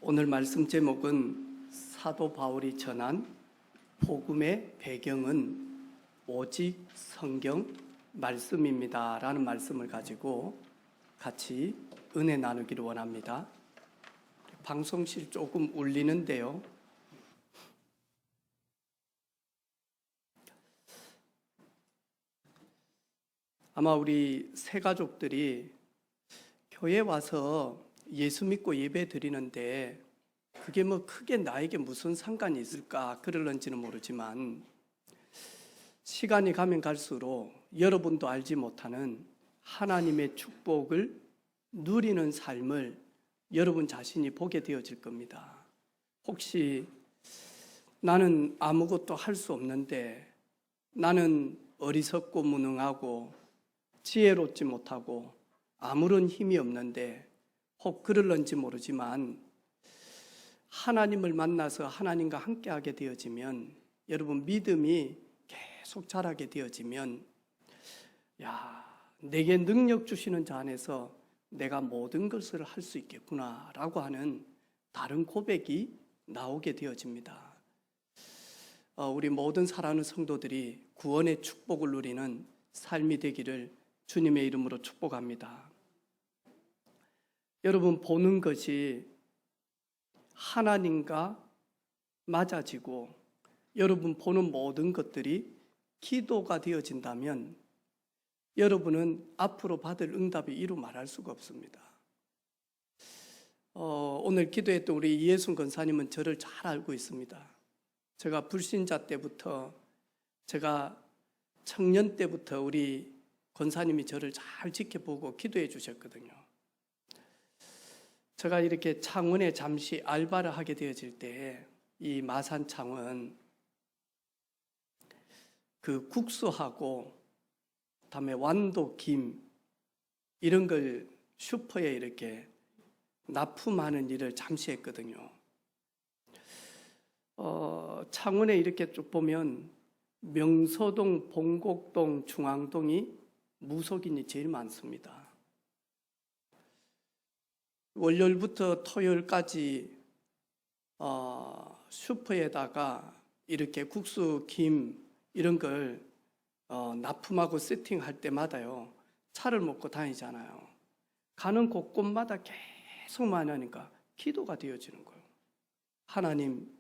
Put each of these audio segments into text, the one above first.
오늘 말씀 제목은 사도 바울이 전한 복음의 배경은 오직 성경 말씀입니다 라는 말씀을 가지고 같이 은혜 나누기를 원합니다. 방송실 조금 울리는데요. 아마 우리 새 가족들이 교회 와서 예수 믿고 예배 드리는데 그게 뭐 크게 나에게 무슨 상관이 있을까 그럴런지는 모르지만 시간이 가면 갈수록 여러분도 알지 못하는 하나님의 축복을 누리는 삶을 여러분 자신이 보게 되어질 겁니다. 혹시 나는 아무것도 할 수 없는데, 나는 어리석고 무능하고 지혜롭지 못하고 아무런 힘이 없는데, 혹 그럴런지 모르지만 하나님을 만나서 하나님과 함께하게 되어지면, 여러분 믿음이 계속 자라게 되어지면, 내게 능력 주시는 자 안에서 내가 모든 것을 할 수 있겠구나 라고 하는 다른 고백이 나오게 되어집니다. 우리 모든 사랑하는 성도들이 구원의 축복을 누리는 삶이 되기를 주님의 이름으로 축복합니다. 여러분, 보는 것이 하나님과 맞아지고 여러분 보는 모든 것들이 기도가 되어진다면 여러분은 앞으로 받을 응답이 이루 말할 수가 없습니다. 오늘 기도했던 우리 이혜순 권사님은 저를 잘 알고 있습니다. 제가 불신자 때부터, 제가 청년 때부터 우리 권사님이 저를 잘 지켜보고 기도해 주셨거든요. 제가 이렇게 창원에 잠시 알바를 하게 되어질 때, 이 마산 창원 그 국수하고 그다음에 완도 김 이런 걸 슈퍼에 이렇게 납품하는 일을 잠시 했거든요. 창원에 이렇게 쭉 보면 명소동, 봉곡동, 중앙동이 무속인이 제일 많습니다. 월요일부터 토요일까지 슈퍼에다가 이렇게 국수, 김 이런 걸 납품하고 세팅할 때마다요, 차를 먹고 다니잖아요. 가는 곳곳마다 계속 만나니까 기도가 되어지는 거예요. 하나님,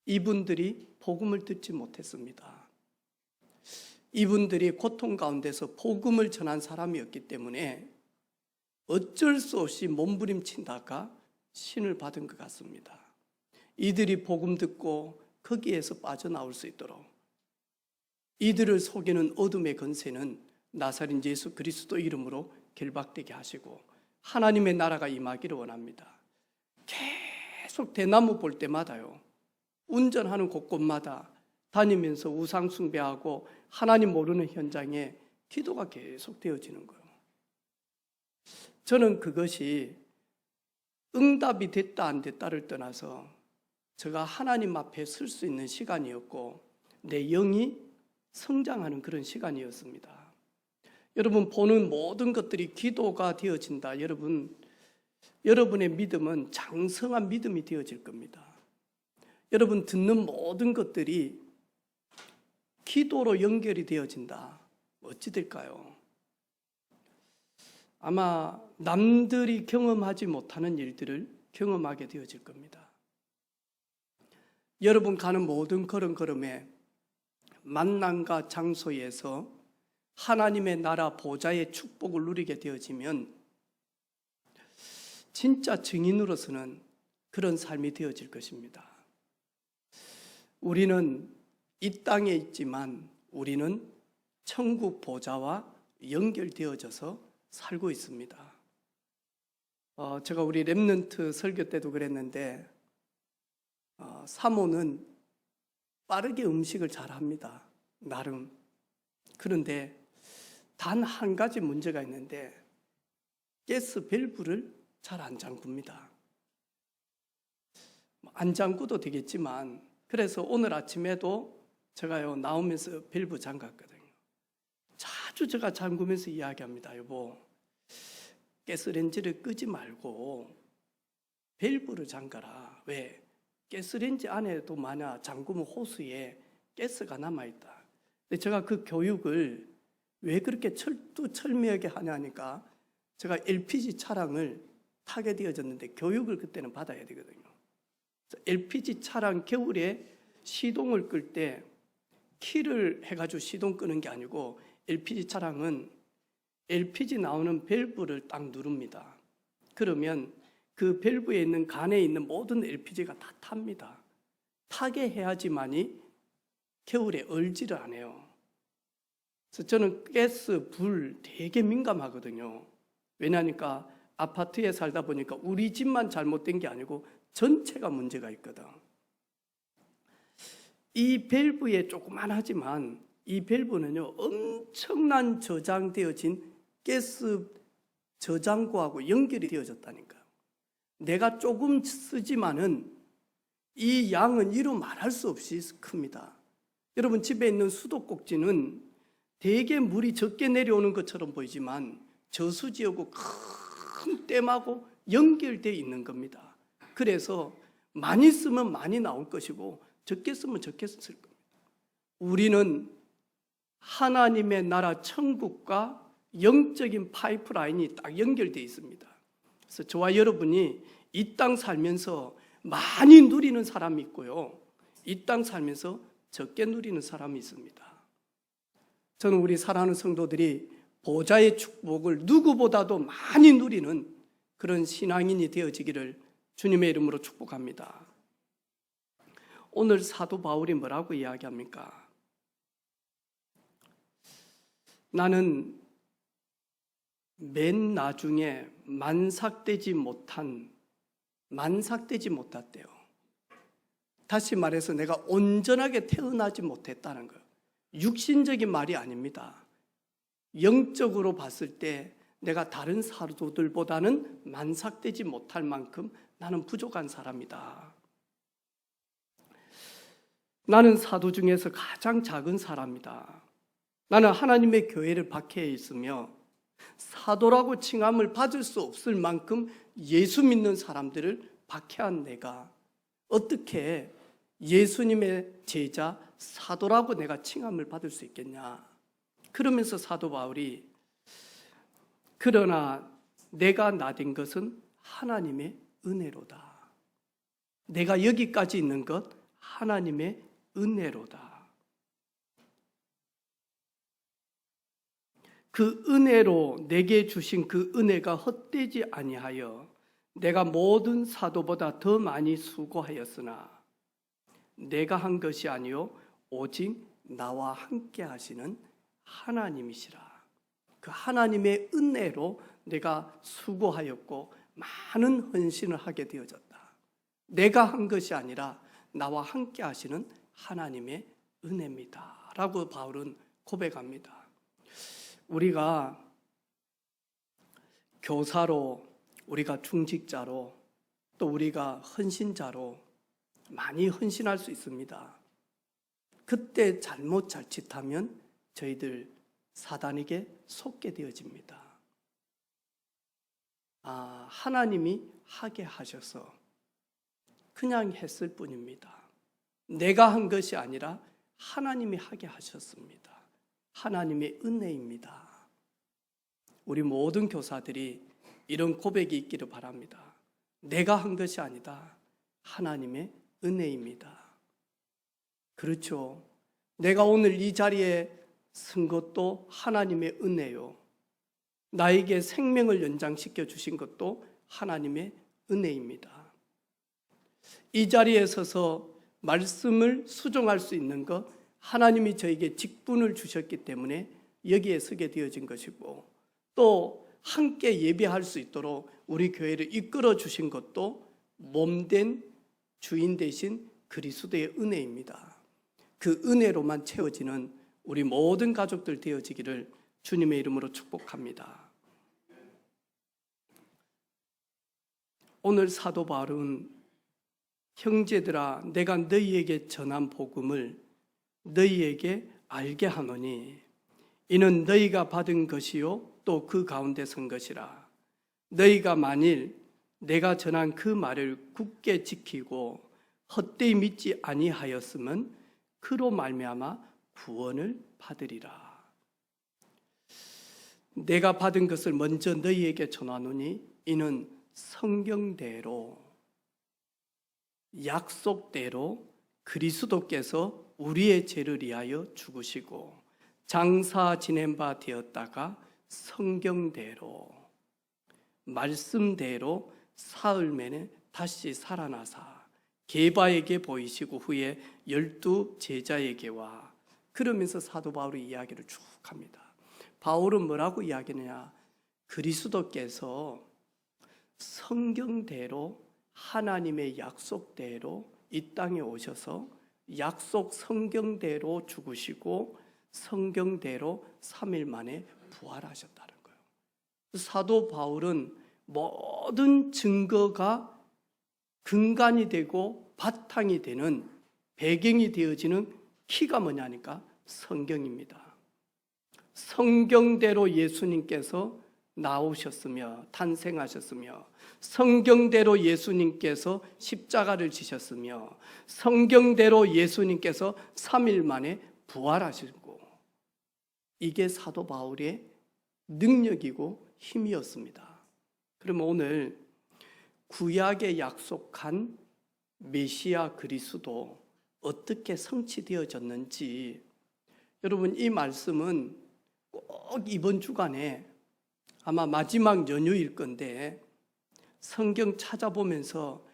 이분들이 복음을 듣지 못했습니다. 이분들이 고통 가운데서 복음을 전한 사람이었기 때문에 어쩔 수 없이 몸부림친다가 신을 받은 것 같습니다. 이들이 복음 듣고 거기에서 빠져나올 수 있도록 이들을 속이는 어둠의 권세는 나사렛 예수 그리스도 이름으로 결박되게 하시고 하나님의 나라가 임하기를 원합니다. 계속 대나무 볼 때마다요, 운전하는 곳곳마다 다니면서 우상 숭배하고 하나님 모르는 현장에 기도가 계속 되어지는 거예요. 저는 그것이 응답이 됐다 안 됐다를 떠나서 제가 하나님 앞에 설 수 있는 시간이었고 내 영이 성장하는 그런 시간이었습니다. 여러분, 보는 모든 것들이 기도가 되어진다. 여러분의 믿음은 장성한 믿음이 되어질 겁니다. 여러분, 듣는 모든 것들이 기도로 연결이 되어진다. 어찌 될까요? 아마 남들이 경험하지 못하는 일들을 경험하게 되어질 겁니다. 여러분 가는 모든 걸음걸음에 만남과 장소에서 하나님의 나라 보좌의 축복을 누리게 되어지면 진짜 증인으로서는 그런 삶이 되어질 것입니다. 우리는 이 땅에 있지만 우리는 천국 보좌와 연결되어져서 살고 있습니다. 제가 우리 렘넌트 설교 때도 그랬는데 사모는 빠르게 음식을 잘합니다. 나름. 그런데 단 한 가지 문제가 있는데 가스 밸브를 잘 안 잠굽니다. 안 잠그도 되겠지만, 그래서 오늘 아침에도 제가요 나오면서 밸브 잠갔거든요. 자주 제가 잠그면서 이야기합니다. 여보, 가스렌지를 끄지 말고 밸브를 잠가라. 왜? 가스레인지 안에도 만약 잠그면 호스에 가스가 남아있다. 근데 제가 그 교육을 왜 그렇게 철두철미하게 하냐니까 제가 LPG 차량을 타게 되어졌는데 교육을 그때는 받아야 되거든요. LPG 차량 겨울에 시동을 끌 때 키를 해가지고 시동 끄는 게 아니고 LPG 차량은 LPG 나오는 밸브를 딱 누릅니다. 그러면 그 밸브에 있는 간에 있는 모든 LPG가 다 탑니다. 타게 해야지만이 겨울에 얼지를 안 해요. 그래서 저는 가스, 불 되게 민감하거든요. 왜냐하니까 아파트에 살다 보니까 우리 집만 잘못된 게 아니고 전체가 문제가 있거든. 이 밸브에 조그만하지만 이 밸브는요 엄청난 저장되어진 가스 저장고하고 연결이 되어졌다니까요. 내가 조금 쓰지만은 이 양은 이루 말할 수 없이 큽니다. 여러분 집에 있는 수도꼭지는 되게 물이 적게 내려오는 것처럼 보이지만 저수지하고 큰 댐하고 연결되어 있는 겁니다. 그래서 많이 쓰면 많이 나올 것이고 적게 쓰면 적게 쓸 겁니다. 우리는 하나님의 나라 천국과 영적인 파이프라인이 딱 연결되어 있습니다. 그래서 저와 여러분이 이 땅 살면서 많이 누리는 사람이 있고요, 이 땅 살면서 적게 누리는 사람이 있습니다. 저는 우리 사랑하는 성도들이 보좌의 축복을 누구보다도 많이 누리는 그런 신앙인이 되어지기를 주님의 이름으로 축복합니다. 오늘 사도 바울이 뭐라고 이야기합니까? 나는 맨 나중에 만삭되지 못했대요. 다시 말해서 내가 온전하게 태어나지 못했다는 거예요. 육신적인 말이 아닙니다. 영적으로 봤을 때 내가 다른 사도들보다는 만삭되지 못할 만큼 나는 부족한 사람이다. 나는 사도 중에서 가장 작은 사람이다. 나는 하나님의 교회를 박해에 있으며 사도라고 칭함을 받을 수 없을 만큼 예수 믿는 사람들을 박해한 내가 어떻게 예수님의 제자 사도라고 내가 칭함을 받을 수 있겠냐. 그러면서 사도 바울이 그러나 내가 나된 것은 하나님의 은혜로다. 내가 여기까지 있는 것 하나님의 은혜로다. 그 은혜로 내게 주신 그 은혜가 헛되지 아니하여 내가 모든 사도보다 더 많이 수고하였으나 내가 한 것이 아니요 오직 나와 함께 하시는 하나님이시라. 그 하나님의 은혜로 내가 수고하였고 많은 헌신을 하게 되어졌다. 내가 한 것이 아니라 나와 함께 하시는 하나님의 은혜입니다 라고 바울은 고백합니다. 우리가 교사로, 우리가 중직자로, 또 우리가 헌신자로 많이 헌신할 수 있습니다. 그때 잘못 자칫하면 저희들 사단에게 속게 되어집니다. 하나님이 하게 하셔서 그냥 했을 뿐입니다. 내가 한 것이 아니라 하나님이 하게 하셨습니다. 하나님의 은혜입니다. 우리 모든 교사들이 이런 고백이 있기를 바랍니다. 내가 한 것이 아니다. 하나님의 은혜입니다. 그렇죠. 내가 오늘 이 자리에 선 것도 하나님의 은혜요. 나에게 생명을 연장시켜 주신 것도 하나님의 은혜입니다. 이 자리에 서서 말씀을 수종할 수 있는 것, 하나님이 저에게 직분을 주셨기 때문에 여기에 서게 되어진 것이고, 또 함께 예배할 수 있도록 우리 교회를 이끌어 주신 것도 몸된 주인 되신 그리스도의 은혜입니다. 그 은혜로만 채워지는 우리 모든 가족들 되어지기를 주님의 이름으로 축복합니다. 오늘 사도 바울은 형제들아 내가 너희에게 전한 복음을 너희에게 알게 하노니 이는 너희가 받은 것이요 또 그 가운데 선 것이라. 너희가 만일 내가 전한 그 말을 굳게 지키고 헛되이 믿지 아니하였으면 그로 말미암아 구원을 받으리라. 내가 받은 것을 먼저 너희에게 전하노니 이는 성경대로 약속대로 그리스도께서 우리의 죄를 위하여 죽으시고 장사 지낸 바 되었다가 성경대로 말씀대로 사흘 만에 다시 살아나사 게바에게 보이시고 후에 12 제자에게와, 그러면서 사도 바울의 이야기를 쭉 합니다. 바울은 뭐라고 이야기하느냐? 그리스도께서 성경대로 하나님의 약속대로 이 땅에 오셔서 약속 성경대로 죽으시고 성경대로 3일 만에 부활하셨다는 거예요. 사도 바울은 모든 증거가 근간이 되고 바탕이 되는 배경이 되어지는 키가 뭐냐니까 성경입니다. 성경대로 예수님께서 나오셨으며 탄생하셨으며 성경대로 예수님께서 십자가를 지셨으며 성경대로 예수님께서 3일 만에 부활하시고, 이게 사도 바울의 능력이고 힘이었습니다. 그러면 오늘 구약에 약속한 메시아 그리스도 어떻게 성취되어졌는지, 여러분 이 말씀은 꼭 이번 주간에 아마 마지막 연휴일 건데 성경 찾아보면서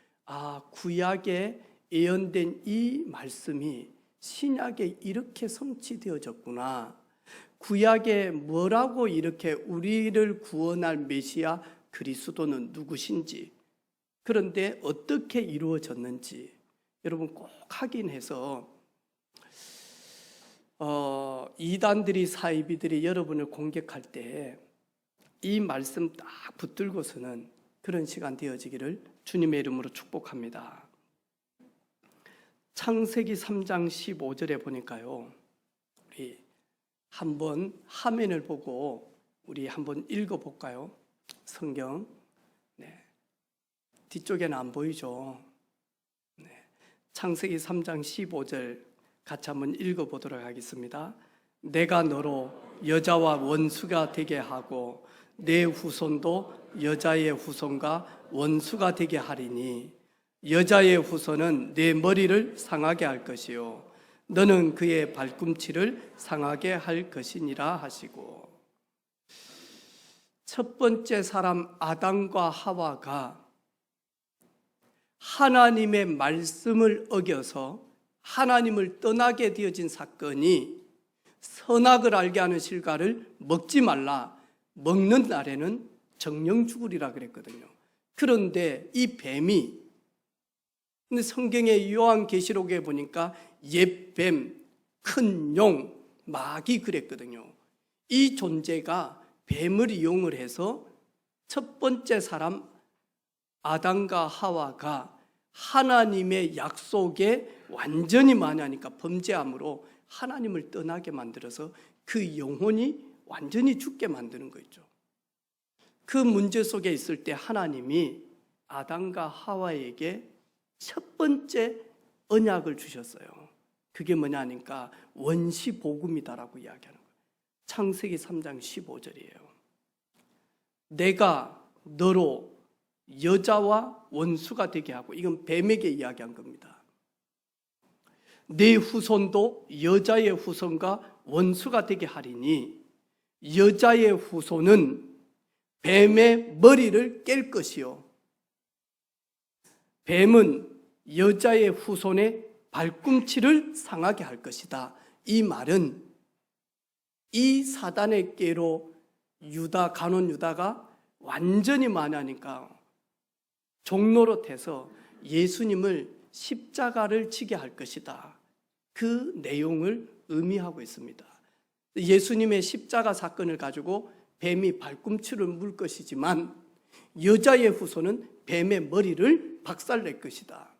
구약에 예언된 이 말씀이 신약에 이렇게 성취되어졌구나, 구약에 뭐라고 이렇게 우리를 구원할 메시아 그리스도는 누구신지, 그런데 어떻게 이루어졌는지 여러분 꼭 확인해서 이단들이 사이비들이 여러분을 공격할 때 이 말씀 딱 붙들고서는 그런 시간 되어지기를 주님의 이름으로 축복합니다. 창세기 3장 15절에 보니까요, 우리 한번 화면을 보고 우리 한번 읽어볼까요? 성경. 네. 뒤쪽에는 안 보이죠? 네. 창세기 3장 15절 같이 한번 읽어보도록 하겠습니다. 내가 너로 여자와 원수가 되게 하고 내 후손도 여자의 후손과 원수가 되게 하리니 여자의 후손은 내 머리를 상하게 할 것이요 너는 그의 발꿈치를 상하게 할 것이니라 하시고, 첫 번째 사람 아담과 하와가 하나님의 말씀을 어겨서 하나님을 떠나게 되어진 사건이 선악을 알게 하는 실과를 먹지 말라, 먹는 날에는 정령 죽으리라 그랬거든요. 그런데 이 뱀이, 근데 성경의 요한계시록에 보니까 옛뱀, 큰 용, 마귀 그랬거든요. 이 존재가 뱀을 이용을 해서 첫 번째 사람 아담과 하와가 하나님의 약속에 완전히 만회하니까 범죄함으로 하나님을 떠나게 만들어서 그 영혼이 완전히 죽게 만드는 거 있죠. 그 문제 속에 있을 때 하나님이 아담과 하와에게 첫 번째 언약을 주셨어요. 그게 뭐냐니까 원시복음이다라고 이야기하는 거예요. 창세기 3장 15절이에요. 내가 너로 여자와 원수가 되게 하고, 이건 뱀에게 이야기한 겁니다. 내 후손도 여자의 후손과 원수가 되게 하리니 여자의 후손은 뱀의 머리를 깰 것이요 뱀은 여자의 후손의 발꿈치를 상하게 할 것이다. 이 말은 이 사단의 꾀로 가룟 유다가 완전히 만하니까 종로로 돼서 예수님을 십자가를 지게 할 것이다. 그 내용을 의미하고 있습니다. 예수님의 십자가 사건을 가지고 뱀이 발꿈치를 물 것이지만 여자의 후손은 뱀의 머리를 박살낼 것이다.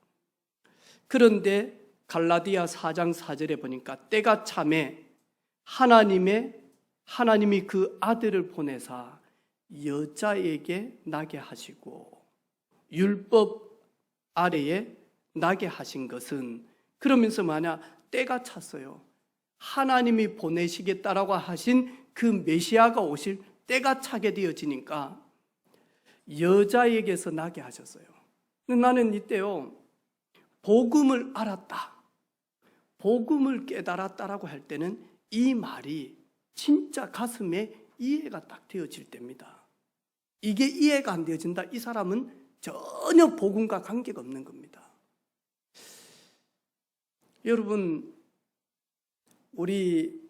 그런데 갈라디아 4장 4절에 보니까 때가 참에 하나님이 그 아들을 보내사 여자에게 나게 하시고, 율법 아래에 나게 하신 것은, 그러면서 만약 때가 찼어요. 하나님이 보내시겠다라고 하신 그 메시아가 오실 때가 차게 되어지니까 여자에게서 나게 하셨어요. 근데 나는 이때요, 복음을 알았다, 복음을 깨달았다라고 할 때는 이 말이 진짜 가슴에 이해가 딱 되어질 때입니다. 이게 이해가 안 되어진다, 이 사람은 전혀 복음과 관계가 없는 겁니다. 여러분, 우리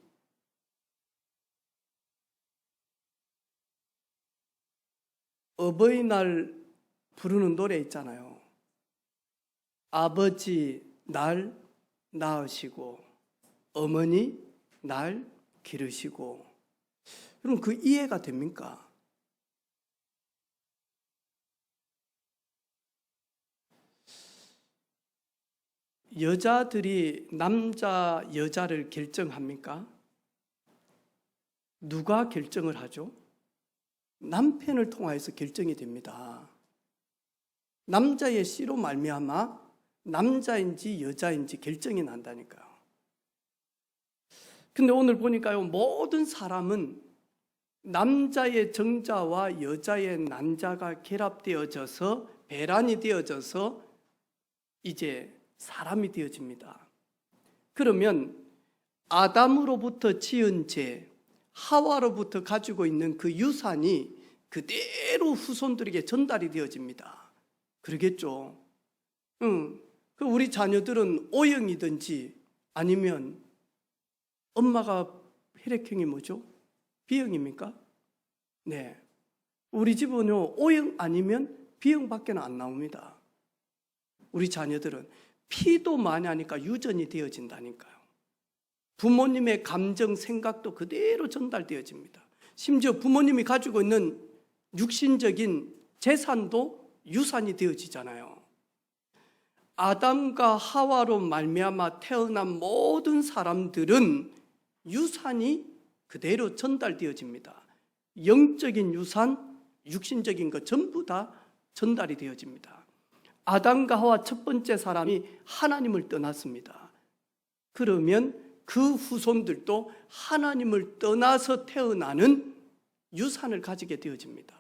어버이날 부르는 노래 있잖아요. 아버지 날 낳으시고 어머니 날 기르시고. 여러분, 그 이해가 됩니까? 여자들이 남자 여자를 결정합니까? 누가 결정을 하죠? 남편을 통하여서 결정이 됩니다. 남자의 씨로 말미암아 남자인지 여자인지 결정이 난다니까요. 근데 오늘 보니까요, 모든 사람은 남자의 정자와 여자의 난자가 결합되어져서 배란이 되어져서 이제 사람이 되어집니다. 그러면 아담으로부터 지은 죄, 하와로부터 가지고 있는 그 유산이 그대로 후손들에게 전달이 되어집니다. 그러겠죠? 그 우리 자녀들은 O형이든지 아니면 엄마가 혈액형이 뭐죠? B형입니까? 네. 우리 집은요, O형 아니면 B형밖에 안 나옵니다. 우리 자녀들은 피도 많이 하니까 유전이 되어진다니까요. 부모님의 감정, 생각도 그대로 전달되어집니다. 심지어 부모님이 가지고 있는 육신적인 재산도 유산이 되어지잖아요. 아담과 하와로 말미암아 태어난 모든 사람들은 유산이 그대로 전달되어집니다. 영적인 유산, 육신적인 것 전부 다 전달이 되어집니다. 아담과 하와 첫 번째 사람이 하나님을 떠났습니다. 그러면 그 후손들도 하나님을 떠나서 태어나는 유산을 가지게 되어집니다.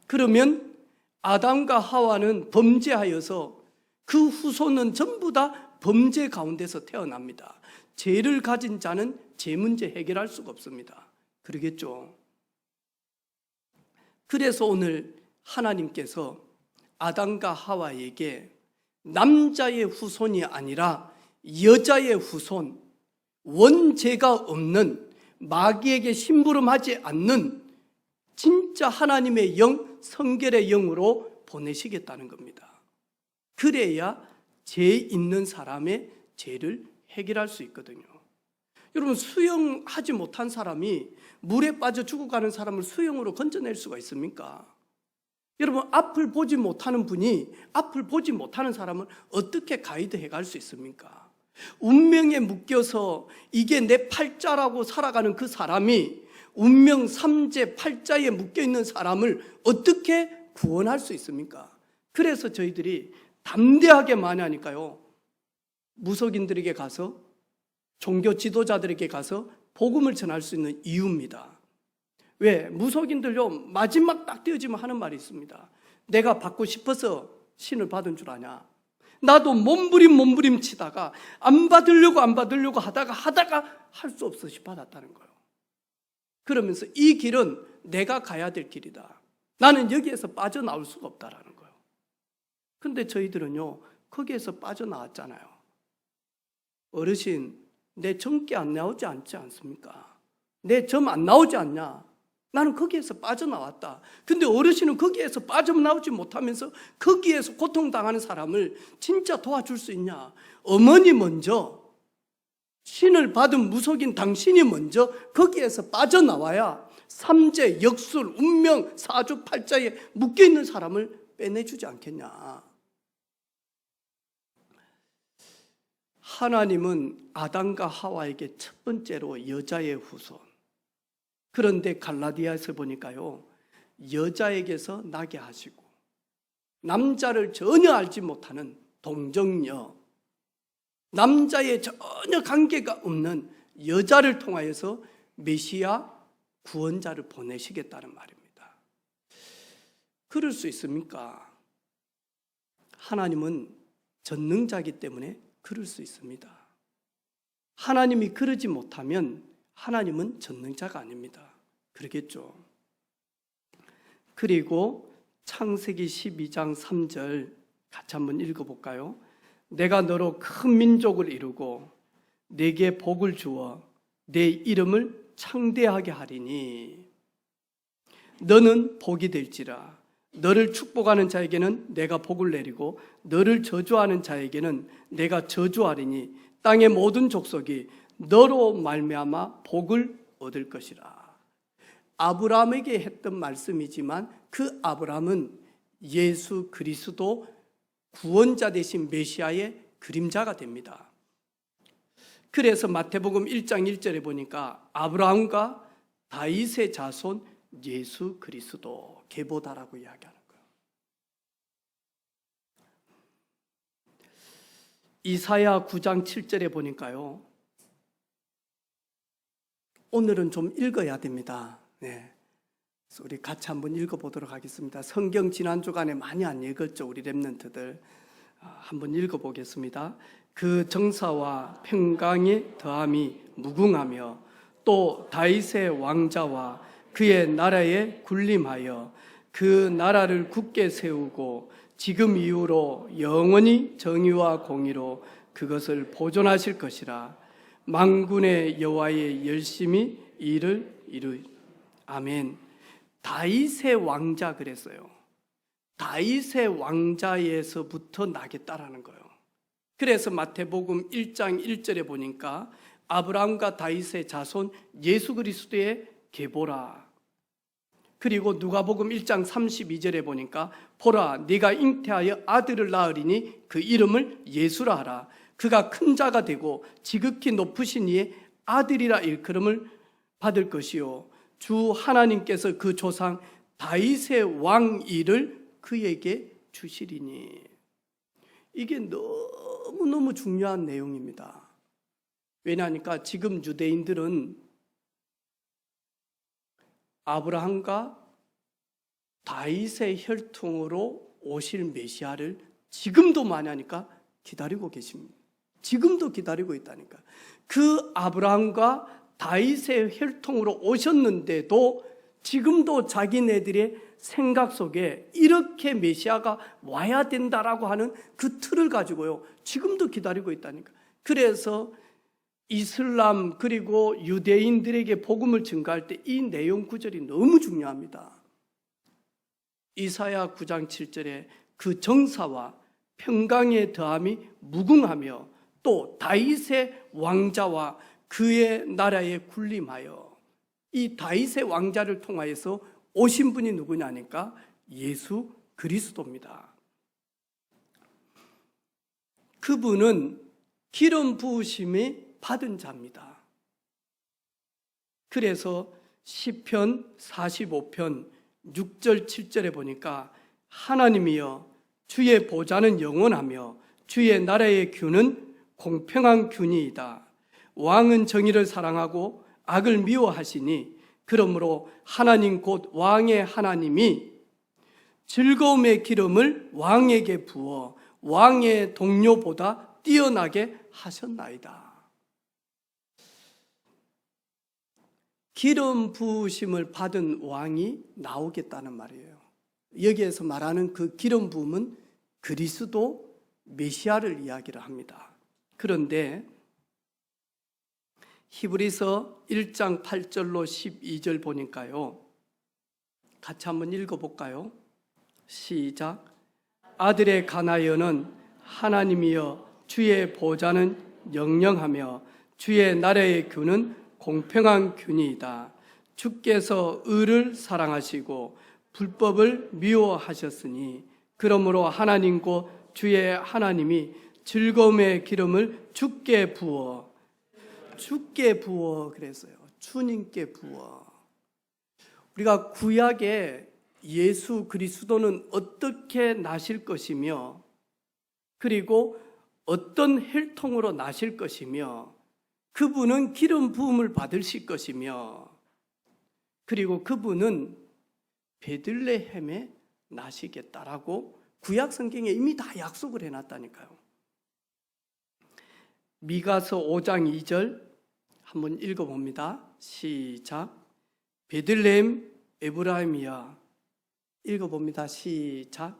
그러면 아담과 하와는 범죄하여서 그 후손은 전부 다 범죄 가운데서 태어납니다. 죄를 가진 자는 죄 문제 해결할 수가 없습니다. 그러겠죠? 그래서 오늘 하나님께서 아담과 하와에게 남자의 후손이 아니라 여자의 후손, 원죄가 없는, 마귀에게 심부름하지 않는 진짜 하나님의 영, 성결의 영으로 보내시겠다는 겁니다. 그래야 죄 있는 사람의 죄를 해결할 수 있거든요. 여러분, 수영하지 못한 사람이 물에 빠져 죽어가는 사람을 수영으로 건져낼 수가 있습니까? 여러분, 앞을 보지 못하는 분이 앞을 보지 못하는 사람을 어떻게 가이드해 갈 수 있습니까? 운명에 묶여서 이게 내 팔자라고 살아가는 그 사람이 운명 3재 8자에 묶여있는 사람을 어떻게 구원할 수 있습니까? 그래서 저희들이 담대하게 많이 하니까요, 무속인들에게 가서, 종교 지도자들에게 가서 복음을 전할 수 있는 이유입니다. 왜? 무속인들요, 마지막 딱 되어지면 하는 말이 있습니다. 내가 받고 싶어서 신을 받은 줄 아냐? 나도 몸부림 치다가 안 받으려고 하다가 할 수 없이 받았다는 거예요. 그러면서 이 길은 내가 가야 될 길이다. 나는 여기에서 빠져나올 수가 없다라는 거예요. 근데 저희들은요, 거기에서 빠져나왔잖아요. 어르신, 내 점괘 안 나오지 않지 않습니까? 내 점 안 나오지 않냐? 나는 거기에서 빠져나왔다. 근데 어르신은 거기에서 빠져나오지 못하면서 거기에서 고통당하는 사람을 진짜 도와줄 수 있냐? 어머니 먼저, 신을 받은 무속인 당신이 먼저 거기에서 빠져나와야 삼재, 역술, 운명, 사주팔자에 묶여있는 사람을 빼내주지 않겠냐? 하나님은 아담과 하와에게 첫 번째로 여자의 후손, 그런데 갈라디아에서 보니까요, 여자에게서 나게 하시고 남자를 전혀 알지 못하는 동정녀, 남자의 전혀 관계가 없는 여자를 통하여서 메시아 구원자를 보내시겠다는 말입니다. 그럴 수 있습니까? 하나님은 전능자이기 때문에 그럴 수 있습니다. 하나님이 그러지 못하면 하나님은 전능자가 아닙니다. 그러겠죠. 그리고 창세기 12장 3절 같이 한번 읽어볼까요? 내가 너로 큰 민족을 이루고 내게 복을 주어 내 이름을 창대하게 하리니 너는 복이 될지라. 너를 축복하는 자에게는 내가 복을 내리고 너를 저주하는 자에게는 내가 저주하리니 땅의 모든 족속이 너로 말미암아 복을 얻을 것이라. 아브라함에게 했던 말씀이지만 그 아브라함은 예수 그리스도 구원자 되신 메시아의 그림자가 됩니다. 그래서 마태복음 1장 1절에 보니까 아브라함과 다윗의 자손 예수 그리스도 계보다라고 이야기하는 거예요. 이사야 9장 7절에 보니까요. 오늘은 좀 읽어야 됩니다. 네. 그래서 우리 같이 한번 읽어보도록 하겠습니다. 성경 지난 주간에 많이 안 읽었죠, 우리 렘넌트들. 한번 읽어보겠습니다. 그 정사와 평강의 더함이 무궁하며 또 다윗의 왕자와 그의 나라에 군림하여 그 나라를 굳게 세우고 지금 이후로 영원히 정의와 공의로 그것을 보존하실 것이라. 만군의 여호와의 열심히 일을 이루리. 아멘. 다윗의 왕자 그랬어요. 다윗의 왕자에서부터 나겠다라는 거예요. 그래서 마태복음 1장 1절에 보니까 아브라함과 다윗의 자손 예수 그리스도의 계보라. 그리고 누가복음 1장 32절에 보니까 보라 네가 잉태하여 아들을 낳으리니 그 이름을 예수라 하라. 그가 큰 자가 되고 지극히 높으신 이의 아들이라 일컬음을 받을 것이요 주 하나님께서 그 조상 다윗의 왕위를 그에게 주시리니. 이게 너무너무 중요한 내용입니다. 왜냐하니까 지금 유대인들은 아브라함과 다윗의 혈통으로 오실 메시아를 지금도 많이 하니까 기다리고 계십니다. 지금도 기다리고 있다니까. 그 아브라함과 다윗의 혈통으로 오셨는데도 지금도 자기네들의 생각 속에 이렇게 메시아가 와야 된다라고 하는 그 틀을 가지고요, 지금도 기다리고 있다니까. 그래서 이슬람 그리고 유대인들에게 복음을 증가할 때 이 내용 구절이 너무 중요합니다. 이사야 9장 7절에 그 정사와 평강의 더함이 무궁하며 또 다윗의 왕자와 그의 나라에 군림하여. 이 다윗의 왕자를 통하여서 오신 분이 누구냐니까 예수 그리스도입니다. 그분은 기름 부으심이 받은 자입니다. 그래서 시편 45편 6절 7절에 보니까 하나님이여 주의 보좌는 영원하며 주의 나라의 균은 공평한 균이이다. 왕은 정의를 사랑하고 악을 미워하시니 그러므로 하나님 곧 왕의 하나님이 즐거움의 기름을 왕에게 부어 왕의 동료보다 뛰어나게 하셨나이다. 기름 부으심을 받은 왕이 나오겠다는 말이에요. 여기에서 말하는 그 기름 부음은 그리스도 메시아를 이야기를 합니다. 그런데 히브리서 1장 8절로 12절 보니까요, 같이 한번 읽어볼까요? 시작. 아들의 가나여는 하나님이여 주의 보좌는 영영하며 주의 나라의 균은 공평한 균이다. 주께서 의를 사랑하시고 불법을 미워하셨으니 그러므로 하나님 곧 주의 하나님이 즐거움의 기름을 주께 부어 그랬어요. 주님께 부어. 우리가 구약에 예수 그리스도는 어떻게 나실 것이며, 그리고 어떤 혈통으로 나실 것이며, 그분은 기름 부음을 받으실 것이며, 그리고 그분은 베들레헴에 나시겠다라고 구약 성경에 이미 다 약속을 해놨다니까요. 미가서 5장 2절 한번 읽어봅니다. 시작. 베들레헴 에브라임이야. 읽어봅니다. 시작.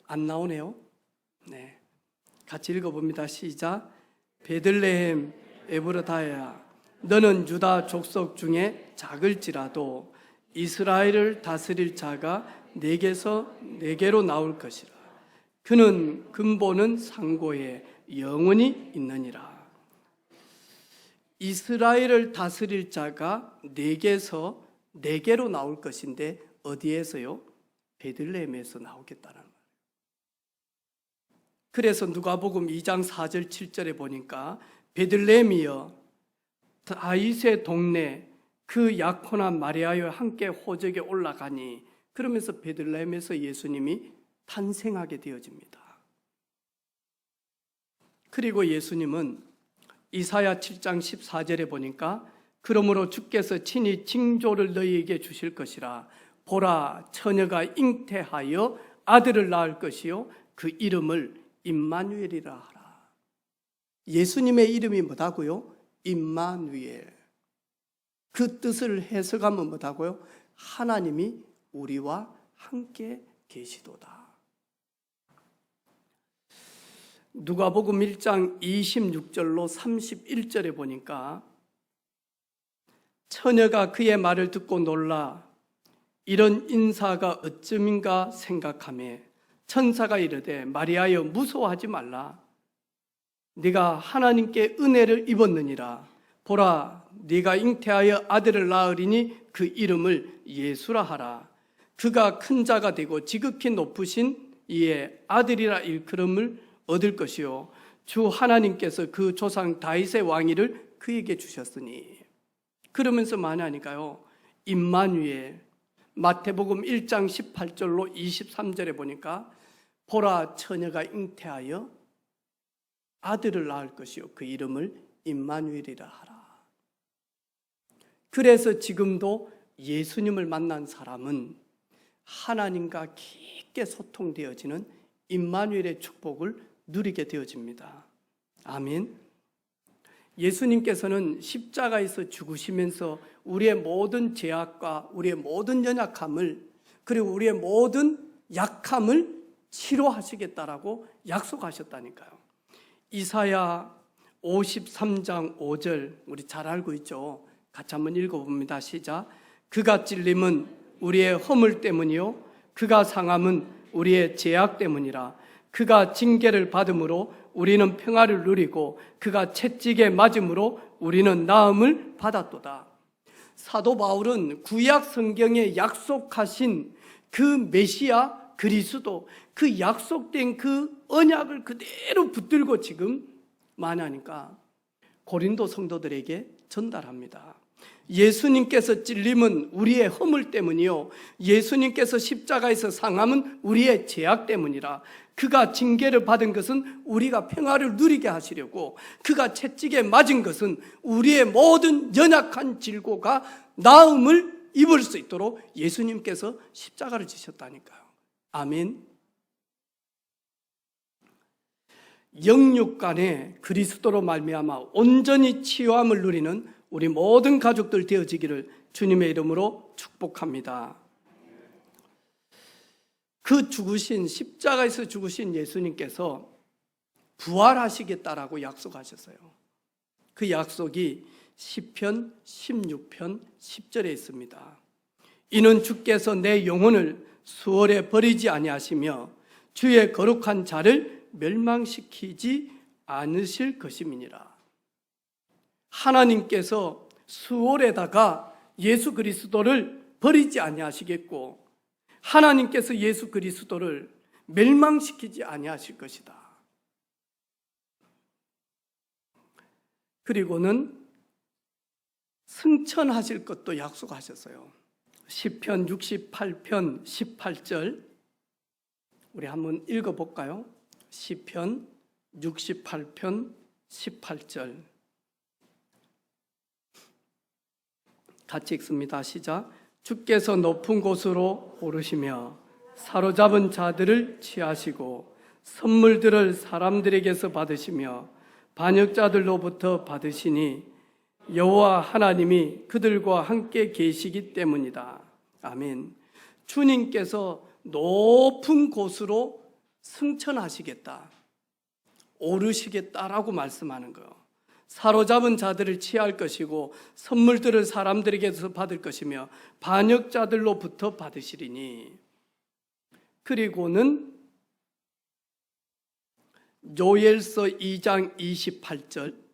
안 나오네요. 네, 같이 읽어봅니다. 시작. 베들레헴 에브라다야, 너는 유다 족속 중에 작을지라도 이스라엘을 다스릴 자가 내게로 나올 것이라. 그는 근본은 상고에 영원히 있느니라. 이스라엘을 다스릴 자가 내게로 나올 것인데 어디에서요? 베들레헴에서 나오겠다는 거예요. 그래서 누가복음 2장 4절 7절에 보니까 베들레헴이여 다윗의 동네 그 약혼한 마리아와 함께 호적에 올라가니, 그러면서 베들레헴에서 예수님이 탄생하게 되어집니다. 그리고 예수님은 이사야 7장 14절에 보니까 그러므로 주께서 친히 징조를 너희에게 주실 것이라. 보라, 처녀가 잉태하여 아들을 낳을 것이요 그 이름을 임마누엘이라 하라. 예수님의 이름이 뭐다고요? 임마누엘. 그 뜻을 해석하면 뭐다고요? 하나님이 우리와 함께 계시도다. 누가복음 1장 26절로 31절에 보니까 처녀가 그의 말을 듣고 놀라 이런 인사가 어쯤인가 생각하며 천사가 이르되 마리아여 무서워하지 말라. 네가 하나님께 은혜를 입었느니라. 보라, 네가 잉태하여 아들을 낳으리니 그 이름을 예수라 하라. 그가 큰 자가 되고 지극히 높으신 이의 아들이라 일컬음을 얻을 것이요 주 하나님께서 그 조상 다윗의 왕위를 그에게 주셨으니. 그러면서 말하니까요, 임마누엘. 마태복음 1장 18절로 23절에 보니까 보라, 처녀가 잉태하여 아들을 낳을 것이요 그 이름을 임마누엘이라 하라. 그래서 지금도 예수님을 만난 사람은 하나님과 깊게 소통되어지는 임마누엘의 축복을 누리게 되어집니다. 아멘. 예수님께서는 십자가에서 죽으시면서 우리의 모든 죄악과 우리의 모든 연약함을, 그리고 우리의 모든 약함을 치료하시겠다라고 약속하셨다니까요. 이사야 53장 5절 우리 잘 알고 있죠. 같이 한번 읽어봅니다. 시작. 그가 찔림은 우리의 허물 때문이요 그가 상함은 우리의 죄악 때문이라. 그가 징계를 받음으로 우리는 평화를 누리고 그가 채찍에 맞음으로 우리는 나음을 받았도다. 사도 바울은 구약 성경에 약속하신 그 메시아 그리스도, 그 약속된 그 언약을 그대로 붙들고 지금 만나니까 고린도 성도들에게 전달합니다. 예수님께서 찔림은 우리의 허물 때문이요 예수님께서 십자가에서 상함은 우리의 죄악 때문이라. 그가 징계를 받은 것은 우리가 평화를 누리게 하시려고, 그가 채찍에 맞은 것은 우리의 모든 연약한 질고가 나음을 입을 수 있도록 예수님께서 십자가를 지셨다니까요. 아멘. 영육 간에 그리스도로 말미암아 온전히 치유함을 누리는 우리 모든 가족들 되어지기를 주님의 이름으로 축복합니다. 그 죽으신, 십자가에서 죽으신 예수님께서 부활하시겠다라고 약속하셨어요. 그 약속이 시편 16편 10절에 있습니다. 이는 주께서 내 영혼을 수월에 버리지 아니하시며 주의 거룩한 자를 멸망시키지 않으실 것임이니라. 하나님께서 수월에다가 예수 그리스도를 버리지 아니하시겠고 하나님께서 예수 그리스도를 멸망시키지 아니하실 것이다. 그리고는 승천하실 것도 약속하셨어요. 시편 68편 18절 우리 한번 읽어볼까요? 시편 68편 18절 같이 읽습니다. 시작. 주께서 높은 곳으로 오르시며 사로잡은 자들을 취하시고 선물들을 사람들에게서 받으시며 반역자들로부터 받으시니 여호와 하나님이 그들과 함께 계시기 때문이다. 아멘. 주님께서 높은 곳으로 승천하시겠다, 오르시겠다라고 말씀하는 거예요. 사로잡은 자들을 취할 것이고 선물들을 사람들에게서 받을 것이며 반역자들로부터 받으시리니. 그리고는 요엘서 2장 28절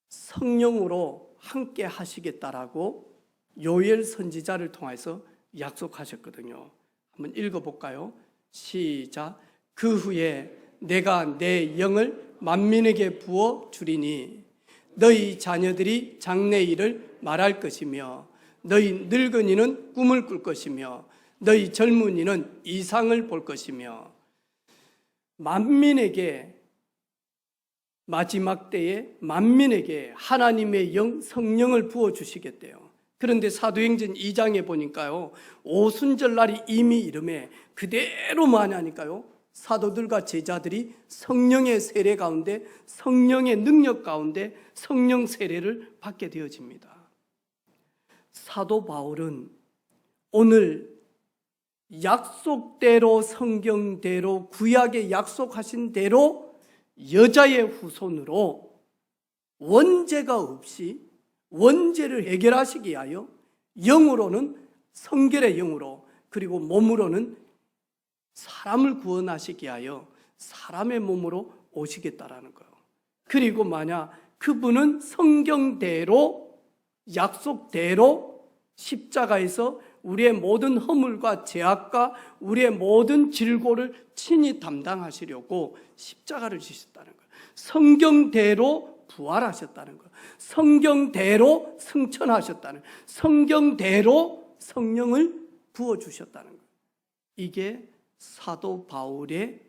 성령으로 함께 하시겠다라고 요엘 선지자를 통해서 약속하셨거든요. 한번 읽어볼까요? 시작. 그 후에 내가 내 영을 만민에게 부어 주리니 너희 자녀들이 장래일을 말할 것이며 너희 늙은이는 꿈을 꿀 것이며 너희 젊은이는 이상을 볼 것이며 만민에게 마지막 때에 만민에게 하나님의 영 성령을 부어 주시겠대요. 그런데 사도행전 2장에 보니까요, 오순절 날이 이미 이름에 그대로 뭐하냐니까요, 사도들과 제자들이 성령의 세례 가운데, 성령의 능력 가운데 성령 세례를 받게 되어집니다. 사도 바울은 오늘 약속대로, 성경대로, 구약에 약속하신 대로 여자의 후손으로 원죄가 없이 원죄를 해결하시기 위하여 영으로는 성결의 영으로, 그리고 몸으로는 사람을 구원하시기 위하여 사람의 몸으로 오시겠다라는 거예요. 그리고 만약 그분은 성경대로, 약속대로 십자가에서 우리의 모든 허물과 죄악과 우리의 모든 질고를 친히 담당하시려고 십자가를 지셨다는 거예요. 성경대로 부활하셨다는 거예요. 성경대로 승천하셨다는 거예요. 성경대로 성령을 부어주셨다는 거예요. 이게 사도 바울의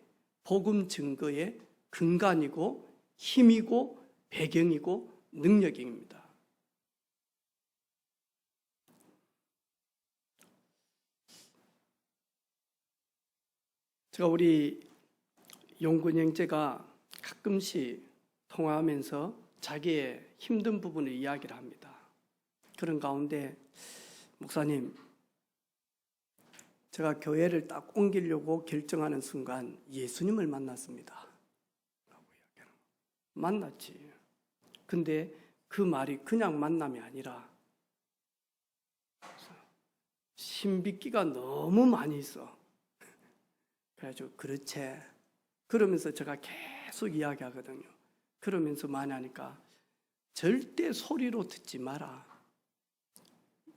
복음 증거의 근간이고 힘이고 배경이고 능력입니다. 제가 우리 용군 형제가 가끔씩 통화하면서 자기의 힘든 부분을 이야기를 합니다. 그런 가운데 목사님, 제가 교회를 딱 옮기려고 결정하는 순간 예수님을 만났습니다 라고 이야기하는 거예요. 만났지. 근데 그 말이 그냥 만남이 아니라 신비기가 너무 많이 있어. 그래가지고 그렇지. 그러면서 제가 계속 이야기하거든요. 그러면서 많이 하니까 절대 소리로 듣지 마라.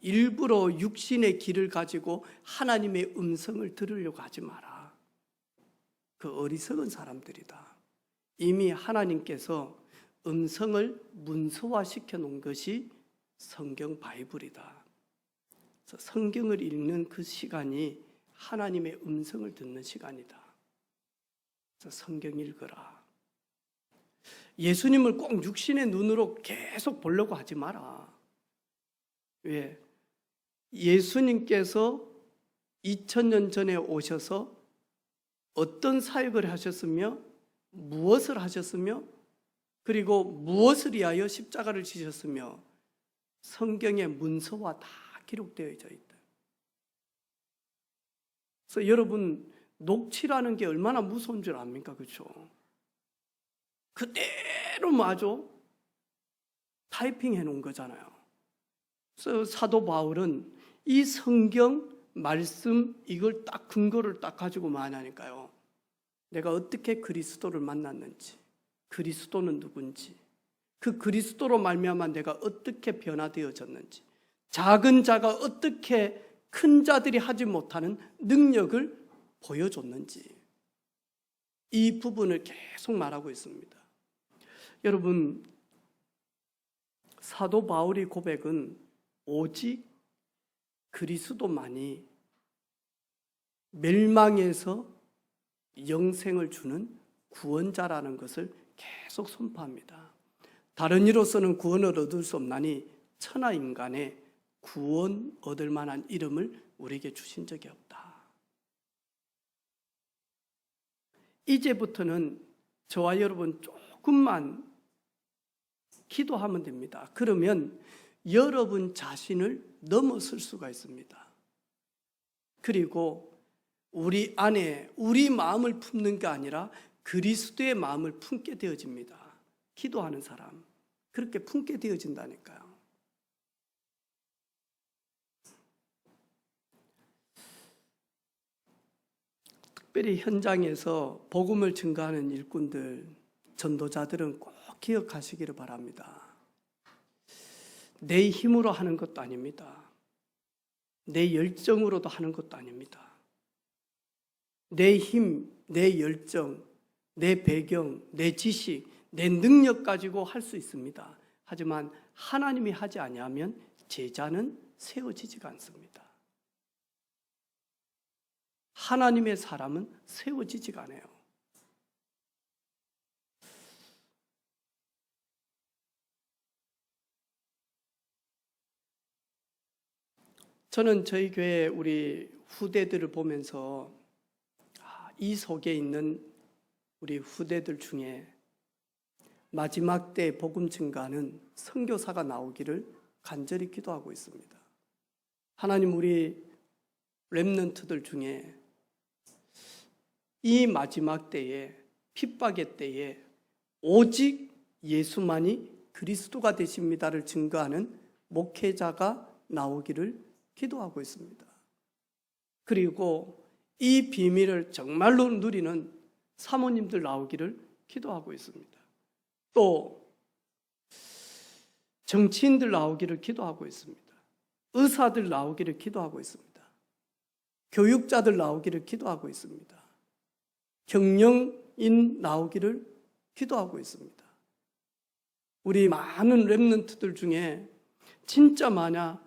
일부러 육신의 길을 가지고 하나님의 음성을 들으려고 하지 마라. 그 어리석은 사람들이다. 이미 하나님께서 음성을 문서화시켜 놓은 것이 성경 바이블이다. 그래서 성경을 읽는 그 시간이 하나님의 음성을 듣는 시간이다. 그래서 성경 읽어라. 예수님을 꼭 육신의 눈으로 계속 보려고 하지 마라. 왜? 예수님께서 2000년 전에 오셔서 어떤 사역을 하셨으며 무엇을 하셨으며 그리고 무엇을 위하여 십자가를 지셨으며 성경의 문서와 다 기록되어 있다. 그래서 여러분, 녹취라는 게 얼마나 무서운 줄 압니까? 그렇죠? 그대로 마저 타이핑해 놓은 거잖아요. 그래서 사도 바울은 이 성경 말씀 이걸 딱 근거를 딱 가지고 말하니까요. 내가 어떻게 그리스도를 만났는지, 그리스도는 누군지, 그 그리스도로 말미암아 내가 어떻게 변화되어졌는지, 작은 자가 어떻게 큰 자들이 하지 못하는 능력을 보여줬는지, 이 부분을 계속 말하고 있습니다. 여러분, 사도 바울의 고백은 오직 그리스도만이 멸망에서 영생을 주는 구원자라는 것을 계속 선포합니다. 다른 이로서는 구원을 얻을 수 없나니 천하 인간의 구원 얻을 만한 이름을 우리에게 주신 적이 없다. 이제부터는 저와 여러분 조금만 기도하면 됩니다. 그러면 여러분 자신을 넘어설 수가 있습니다. 그리고 우리 안에 우리 마음을 품는 게 아니라 그리스도의 마음을 품게 되어집니다. 기도하는 사람 그렇게 품게 되어진다니까요. 특별히 현장에서 복음을 증거하는 일꾼들, 전도자들은 꼭 기억하시기를 바랍니다. 내 힘으로 하는 것도 아닙니다. 내 열정으로도 하는 것도 아닙니다. 내 힘, 내 열정, 내 배경, 내 지식, 내 능력 가지고 할 수 있습니다. 하지만 하나님이 하지 아니하면 제자는 세워지지가 않습니다. 하나님의 사람은 세워지지가 않아요. 저는 저희 교회 우리 후대들을 보면서 이 속에 있는 우리 후대들 중에 마지막 때 복음 증거하는 선교사가 나오기를 간절히 기도하고 있습니다. 하나님 우리 렘넌트들 중에 이 마지막 때에 핍박의 때에 오직 예수만이 그리스도가 되십니다를 증거하는 목회자가 나오기를 기도하고 있습니다. 그리고 이 비밀을 정말로 누리는 사모님들 나오기를 기도하고 있습니다. 또 정치인들 나오기를 기도하고 있습니다. 의사들 나오기를 기도하고 있습니다. 교육자들 나오기를 기도하고 있습니다. 경영인 나오기를 기도하고 있습니다. 우리 많은 렘넌트들 중에 진짜 만약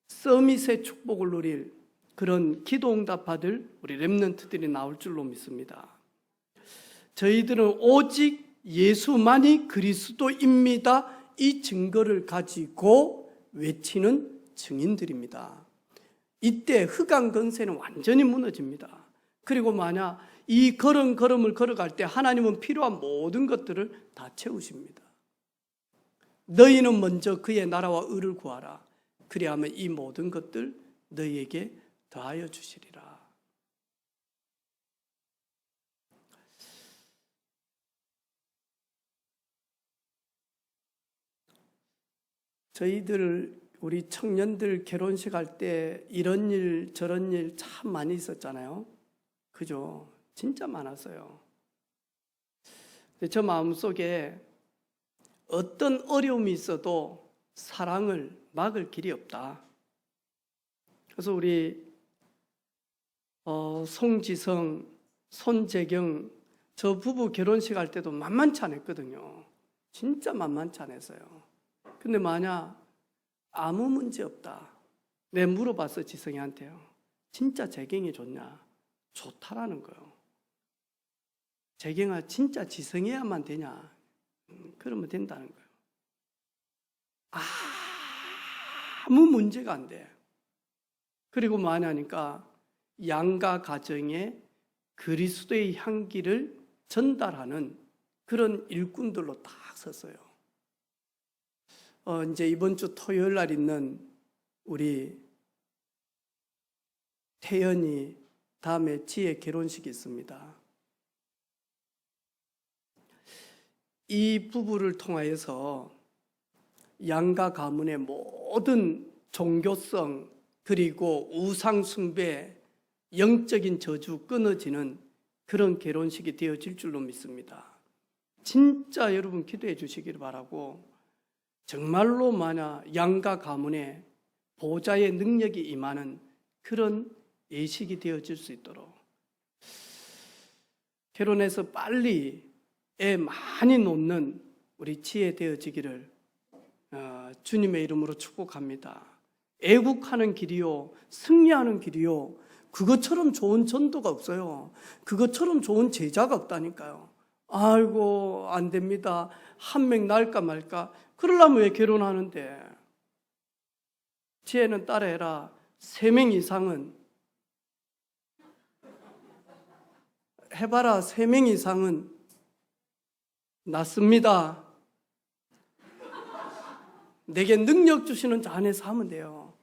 서밋의 축복을 누릴 그런 기도 응답 받을 우리 렘넌트들이 나올 줄로 믿습니다. 저희들은 오직 예수만이 그리스도입니다. 이 증거를 가지고 외치는 증인들입니다. 이때 흑암 권세는 완전히 무너집니다. 그리고 만약 이 걸음을 걸어갈 때 하나님은 필요한 모든 것들을 다 채우십니다. 너희는 먼저 그의 나라와 의를 구하라. 그리하면 이 모든 것들 너희에게 더하여 주시리라. 저희들 우리 청년들 결혼식 할 때 이런 일 저런 일 참 많이 있었잖아요. 그죠? 진짜 많았어요. 근데 저 마음속에 어떤 어려움이 있어도 사랑을 막을 길이 없다. 그래서 우리 송지성, 손재경 저 부부 결혼식 할 때도 만만치 않았거든요. 진짜 만만치 않았어요. 근데 만약 아무 문제 없다. 내가 물어봤어 지성이한테요. 진짜 재경이 좋냐? 좋다라는 거예요. 재경아 진짜 지성해야만 되냐? 그러면 된다는 거예요. 아무 문제가 안 돼. 그리고 뭐하냐니까 양가 가정에 그리스도의 향기를 전달하는 그런 일꾼들로 딱 섰어요. 이제 이번 주 토요일 날 있는 우리 태연이 다음에 지혜 결혼식이 있습니다. 이 부부를 통하여서 양가 가문의 모든 종교성 그리고 우상 숭배, 영적인 저주 끊어지는 그런 결혼식이 되어질 줄로 믿습니다. 진짜 여러분 기도해 주시기를 바라고 정말로 만약 양가 가문에 보좌의 능력이 임하는 그런 예식이 되어질 수 있도록 결혼해서 빨리 애 많이 놓는 우리 지혜 되어지기를 주님의 이름으로 축복합니다. 애국하는 길이요, 승리하는 길이요, 그것처럼 좋은 전도가 없어요. 그것처럼 좋은 제자가 없다니까요. 아이고, 안 됩니다. 한 명 날까 말까. 그러려면 왜 결혼하는데? 지혜는 따라해라. 3명 이상은 해봐라. 3명 이상은 낫습니다. 내게 능력 주시는 자 안에서 하면 돼요.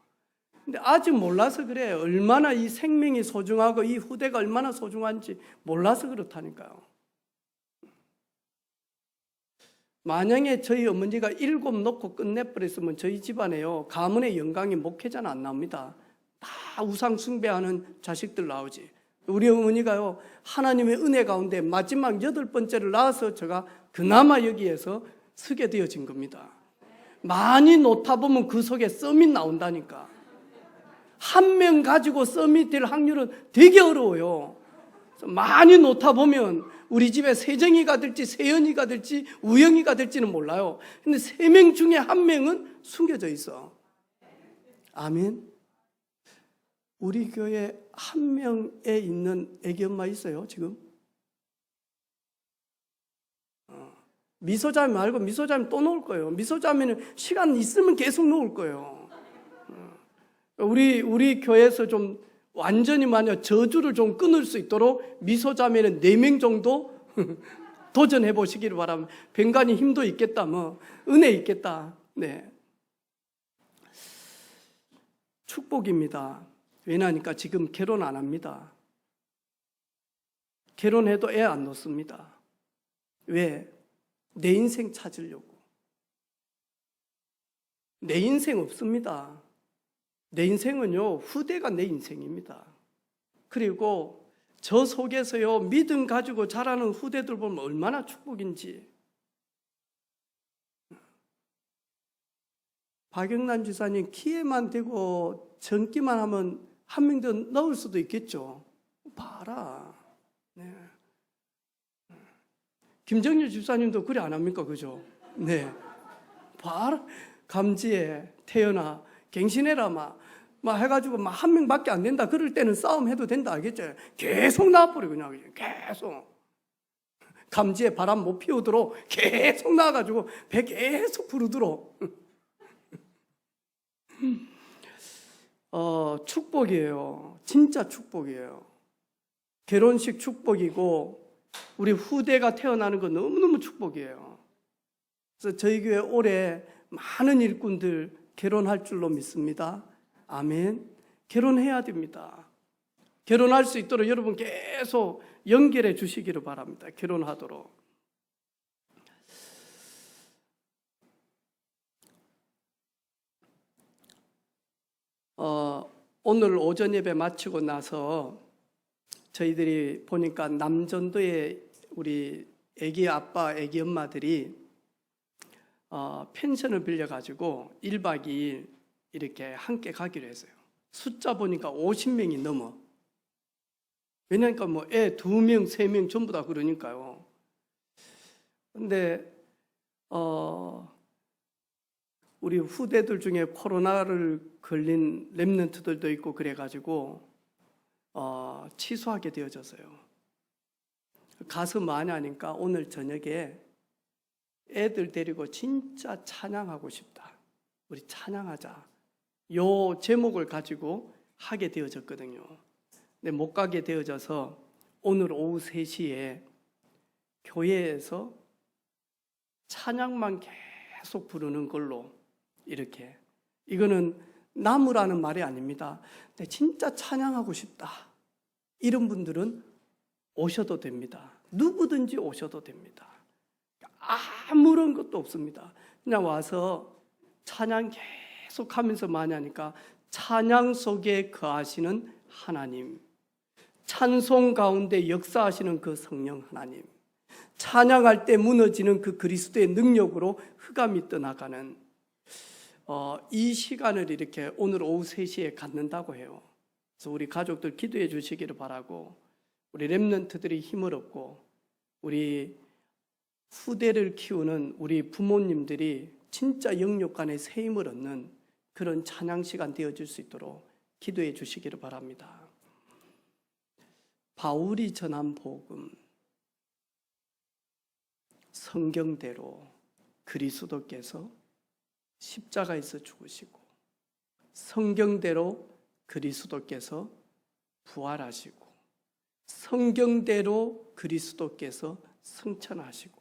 근데 아직 몰라서 그래. 얼마나 이 생명이 소중하고 이 후대가 얼마나 소중한지 몰라서 그렇다니까요. 만약에 저희 어머니가 7 놓고 끝내버렸으면 저희 집안에요, 가문의 영광이 목회자는 안 나옵니다. 다 우상 숭배하는 자식들 나오지. 우리 어머니가요, 하나님의 은혜 가운데 마지막 8번째를 낳아서 제가 그나마 여기에서 서게 되어진 겁니다. 많이 놓다 보면 그 속에 썸이 나온다니까. 한 명 가지고 썸이 될 확률은 되게 어려워요. 많이 놓다 보면 우리 집에 세정이가 될지 세연이가 될지 우영이가 될지는 몰라요. 근데 3명 중에 1명은 숨겨져 있어. 아멘. 우리 교회 1명에 있는 애기 엄마 있어요 지금? 미소자매 말고 미소자매 또 놓을 거예요. 미소자매는 시간 있으면 계속 놓을 거예요. 우리 교회에서 좀 완전히 만약 저주를 좀 끊을 수 있도록 미소자매는 4명 정도 도전해 보시기를 바랍니다. 뱅간이 힘도 있겠다, 뭐 은혜 있겠다. 네, 축복입니다. 왜냐하니까 지금 결혼 안 합니다. 결혼해도 애 안 놓습니다. 왜? 내 인생 찾으려고. 내 인생 없습니다. 내 인생은요, 후대가 내 인생입니다. 그리고 저 속에서요, 믿음 가지고 자라는 후대들 보면 얼마나 축복인지. 박영란 지사님 기회만 되고 전기만 하면 1명 더 넣을 수도 있겠죠. 봐라. 네. 김정일 집사님도 그래 안 합니까? 그죠? 네. 봐라. 감지해, 태연아, 갱신해라, 막 해가지고 막 1명밖에 안 된다. 그럴 때는 싸움해도 된다. 알겠죠? 계속 나와버려, 그냥. 계속. 감지에 바람 못 피우도록 계속 나와가지고 배 계속 부르도록. 축복이에요. 진짜 축복이에요. 결혼식 축복이고, 우리 후대가 태어나는 건 너무너무 축복이에요. 그래서 저희 교회 올해 많은 일꾼들 결혼할 줄로 믿습니다. 아멘. 결혼해야 됩니다. 결혼할 수 있도록 여러분 계속 연결해 주시기를 바랍니다. 결혼하도록. 오늘 오전 예배 마치고 나서 저희들이 보니까 남전도에 우리 애기 아빠, 애기 엄마들이 펜션을 빌려가지고 1박 2일 이렇게 함께 가기로 했어요. 숫자 보니까 50명이 넘어. 왜냐니까 뭐 애 2명, 3명 전부 다 그러니까요. 근데 우리 후대들 중에 코로나를 걸린 렘넌트들도 있고 그래가지고 취소하게 되어졌어요. 가서 많이 하니까 오늘 저녁에 애들 데리고 진짜 찬양하고 싶다. 우리 찬양하자. 요 제목을 가지고 하게 되어졌거든요. 근데 못 가게 되어져서 오늘 오후 3시에 교회에서 찬양만 계속 부르는 걸로 이렇게. 이거는 나무라는 말이 아닙니다. 근데 진짜 찬양하고 싶다. 이런 분들은 오셔도 됩니다. 누구든지 오셔도 됩니다. 아무런 것도 없습니다. 그냥 와서 찬양 계속 하면서 많이 하니까 찬양 속에 거하시는 하나님, 찬송 가운데 역사하시는 그 성령 하나님, 찬양할 때 무너지는 그 그리스도의 능력으로 흑암이 떠나가는 이 시간을 이렇게 오늘 오후 3시에 갖는다고 해요. 그래서 우리 가족들 기도해 주시기를 바라고, 우리 렘넌트들이 힘을 얻고 우리 후대를 키우는 우리 부모님들이 진짜 영육 간에 새 힘을 얻는 그런 찬양 시간 되어질 수 있도록 기도해 주시기를 바랍니다. 바울이 전한 복음, 성경대로 그리스도께서 십자가에서 죽으시고 성경대로 그리스도께서 부활하시고 성경대로 그리스도께서 승천하시고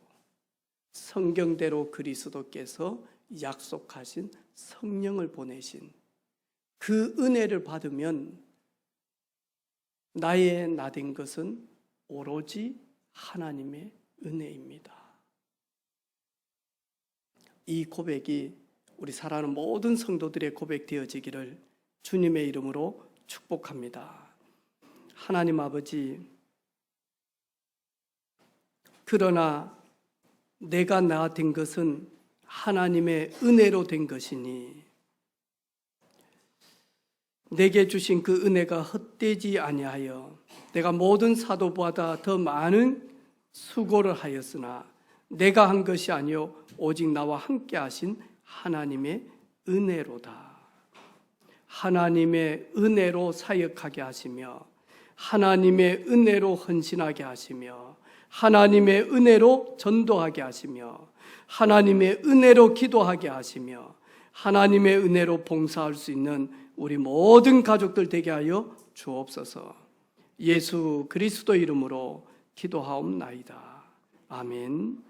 성경대로 그리스도께서 약속하신 성령을 보내신 그 은혜를 받으면 나의 나 된 것은 오로지 하나님의 은혜입니다. 이 고백이 우리 사랑하는 모든 성도들의 고백 되어지기를 주님의 이름으로 축복합니다. 하나님 아버지, 그러나 내가 나 된 것은 하나님의 은혜로 된 것이니 내게 주신 그 은혜가 헛되지 아니하여 내가 모든 사도보다 더 많은 수고를 하였으나 내가 한 것이 아니요 오직 나와 함께 하신 하나님의 은혜로다. 하나님의 은혜로 사역하게 하시며 하나님의 은혜로 헌신하게 하시며 하나님의 은혜로 전도하게 하시며 하나님의 은혜로 기도하게 하시며 하나님의 은혜로 봉사할 수 있는 우리 모든 가족들 되게 하여 주옵소서. 예수 그리스도 이름으로 기도하옵나이다. 아멘.